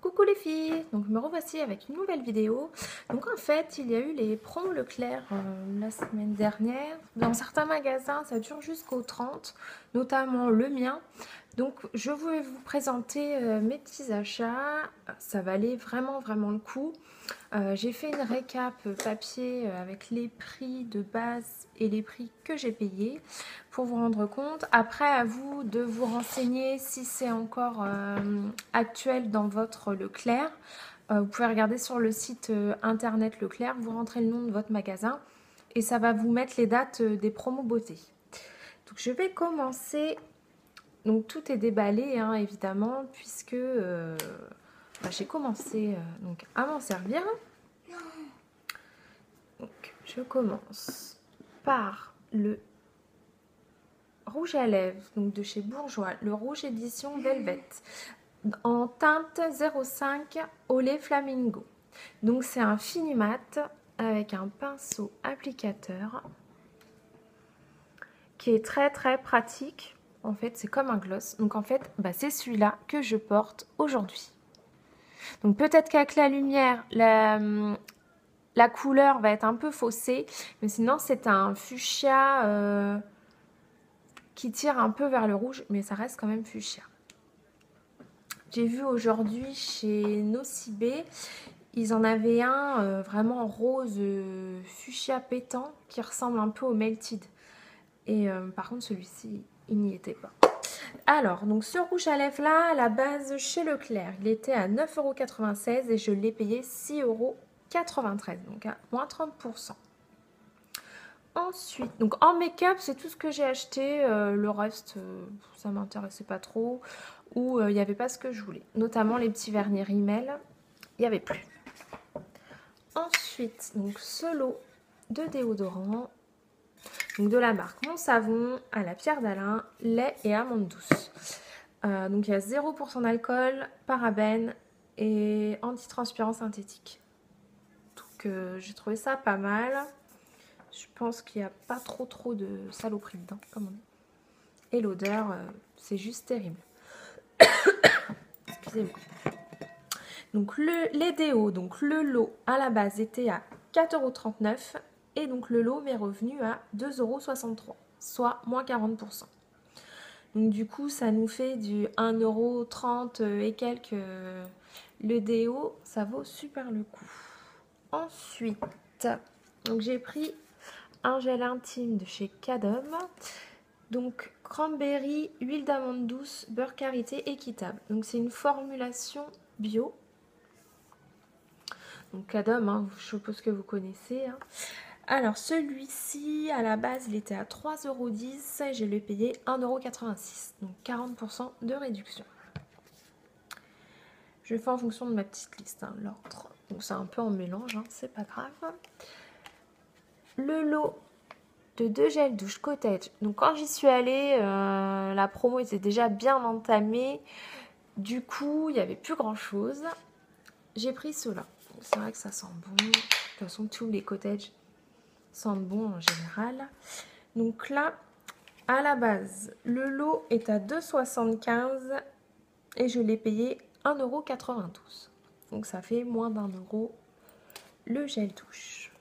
Coucou les filles, donc me revoici avec une nouvelle vidéo. Donc en fait il y a eu les promos Leclerc la semaine dernière. Dans certains magasins ça dure jusqu'au 30, notamment le mien. Donc je voulais vous présenter mes petits achats, ça valait vraiment le coup. J'ai fait une récap papier avec les prix de base et les prix que j'ai payés pour vous rendre compte. Après, à vous de vous renseigner si c'est encore actuel dans votre Leclerc. Vous pouvez regarder sur le site internet Leclerc, vous rentrez le nom de votre magasin et ça va vous mettre les dates des promos beauté. Donc je vais commencer. Donc tout est déballé hein, évidemment puisque j'ai commencé donc à m'en servir. Donc, je commence par le rouge à lèvres donc de chez Bourjois, le rouge édition Velvet en teinte 05 au lait flamingo. Donc c'est un fini mat avec un pinceau applicateur qui est très pratique. En fait c'est comme un gloss. Donc en fait c'est celui-là que je porte aujourd'hui. Donc peut-être qu'avec la lumière, la couleur va être un peu faussée, mais sinon c'est un fuchsia qui tire un peu vers le rouge, mais ça reste quand même fuchsia. J'ai vu aujourd'hui chez Nocibé, ils en avaient un vraiment rose fuchsia pétant qui ressemble un peu au Melted. Et par contre celui-ci, il n'y était pas. Alors, donc ce rouge à lèvres là, à la base chez Leclerc, il était à 9,96 € et je l'ai payé 6,93 €, donc à moins 30%. Ensuite, donc en make-up, c'est tout ce que j'ai acheté. Le reste, ça m'intéressait pas trop. Ou il n'y avait pas ce que je voulais. Notamment les petits vernis Rimmel, il n'y avait plus. Ensuite, donc ce lot de déodorant. Donc de la marque Mon Savon à la pierre d'Alain, lait et amande douce. Donc il y a 0% d'alcool, parabènes et antitranspirant synthétique. Donc j'ai trouvé ça pas mal. Je pense qu'il n'y a pas trop de saloperie dedans, comme on dit. Et l'odeur, c'est juste terrible. Excusez-moi. Donc les déos, donc le lot à la base était à 4,39 € et donc le lot m'est revenu à 2,63 €, soit moins 40%. Donc du coup, ça nous fait du 1,30 € et quelques le déo, ça vaut super le coup. Ensuite, donc j'ai pris un gel intime de chez Cadom. Donc cranberry, huile d'amande douce, beurre karité équitable. Donc c'est une formulation bio. Donc Cadom, hein, je suppose que vous connaissez. Hein. Alors celui-ci, à la base, il était à 3,10 € et je l'ai payé 1,86 €. Donc 40% de réduction. Je fais en fonction de ma petite liste, hein, l'ordre. Donc c'est un peu en mélange, hein, c'est pas grave. Le lot de 2 gels douche Cottage. Donc quand j'y suis allée, la promo était déjà bien entamée. Du coup, il n'y avait plus grand chose. J'ai pris ceux-là. C'est vrai que ça sent bon. De toute façon, tous les Cottage sentent bon en général. Donc là, à la base, le lot est à 2,75 € et je l'ai payé 1,92 €. Donc ça fait moins d'1 € le gel douche.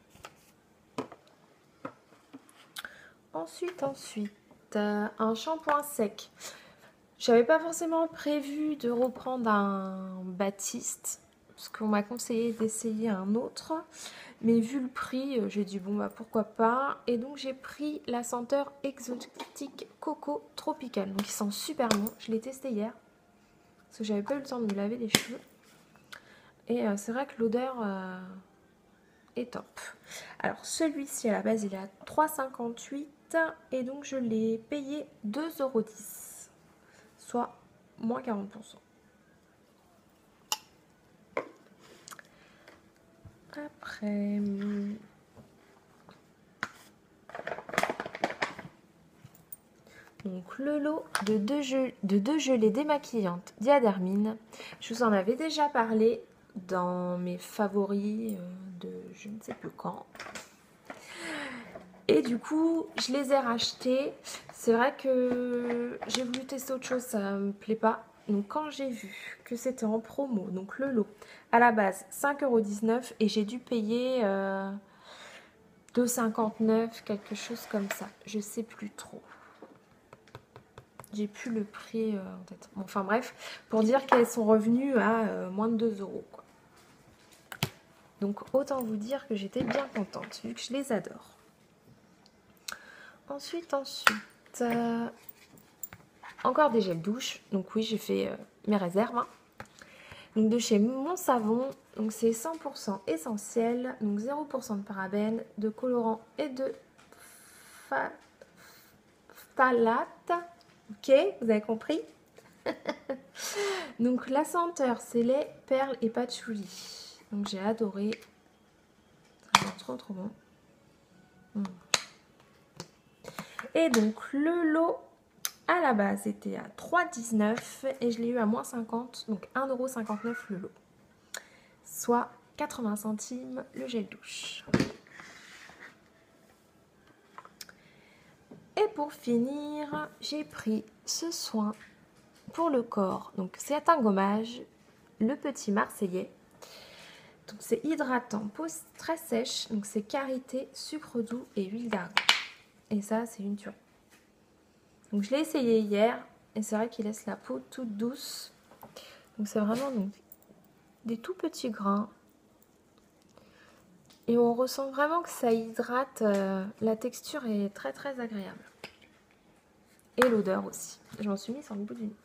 Ensuite, un shampoing sec. J'avais pas forcément prévu de reprendre un Baptiste, parce qu'on m'a conseillé d'essayer un autre. Mais vu le prix, j'ai dit bon pourquoi pas. Et donc j'ai pris la senteur exotique coco tropical. Donc il sent super bon. Je l'ai testé hier, parce que j'avais pas eu le temps de me laver les cheveux. Et c'est vrai que l'odeur est top. Alors celui-ci à la base il est à 3,58 € et donc je l'ai payé 2,10 €, soit moins 40%. Après, donc le lot de deux gelées démaquillantes Diadermine. Je vous en avais déjà parlé dans mes favoris de je ne sais plus quand. Et du coup, je les ai rachetés. C'est vrai que j'ai voulu tester autre chose, ça me plaît pas. Donc quand j'ai vu que c'était en promo, donc le lot, à la base 5,19 € et j'ai dû payer 2,59 €, quelque chose comme ça. Je sais plus trop. J'ai plus le prix en tête. Bon, enfin bref, pour dire qu'elles sont revenues à moins de 2 €, quoi. Donc autant vous dire que j'étais bien contente, vu que je les adore. Ensuite, encore des gels douche. Donc oui, j'ai fait mes réserves. Hein. Donc de chez Mon Savon. Donc c'est 100% essentiel. Donc 0% de parabènes, de colorants et de phthalates. Ok, vous avez compris. Donc la senteur, c'est les perles et patchouli. Donc j'ai adoré. Ça sent trop trop bon. Et donc le lot à la base était à 3,19 € et je l'ai eu à moins 50, donc 1,59 € le lot. Soit 80 centimes le gel douche. Et pour finir, j'ai pris ce soin pour le corps. Donc c'est un gommage, le petit Marseillais. Donc c'est hydratant, peau très sèche. Donc c'est karité, sucre doux et huile d'argan. Et ça, c'est une tuerie. Donc je l'ai essayé hier et c'est vrai qu'il laisse la peau toute douce. Donc c'est vraiment donc, des tout petits grains. Et on ressent vraiment que ça hydrate. La texture est très très agréable. Et l'odeur aussi. J'en suis mis sur le bout du nez.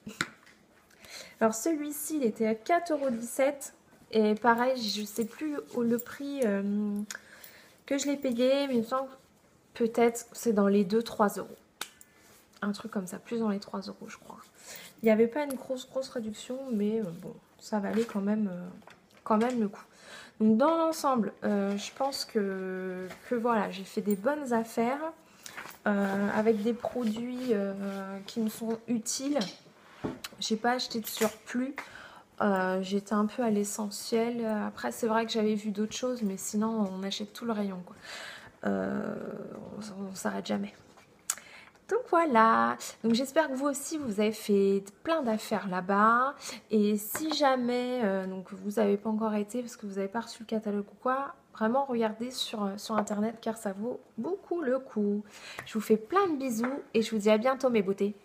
Alors celui-ci, il était à 4,17 € et pareil, je ne sais plus le prix que je l'ai payé, mais il me semble peut-être c'est dans les 2-3 €. Un truc comme ça, plus dans les 3 € je crois. Il n'y avait pas une grosse réduction, mais bon, ça valait quand même le coup. Donc dans l'ensemble, je pense que voilà, j'ai fait des bonnes affaires avec des produits qui me sont utiles. J'ai pas acheté de surplus. J'étais un peu à l'essentiel. Après, c'est vrai que j'avais vu d'autres choses, mais sinon, on achète tout le rayon, quoi. On s'arrête jamais. Donc voilà, donc j'espère que vous aussi vous avez fait plein d'affaires là-bas et si jamais donc vous n'avez pas encore été parce que vous n'avez pas reçu le catalogue ou quoi, vraiment regardez sur internet car ça vaut beaucoup le coup. Je vous fais plein de bisous et je vous dis à bientôt mes beautés.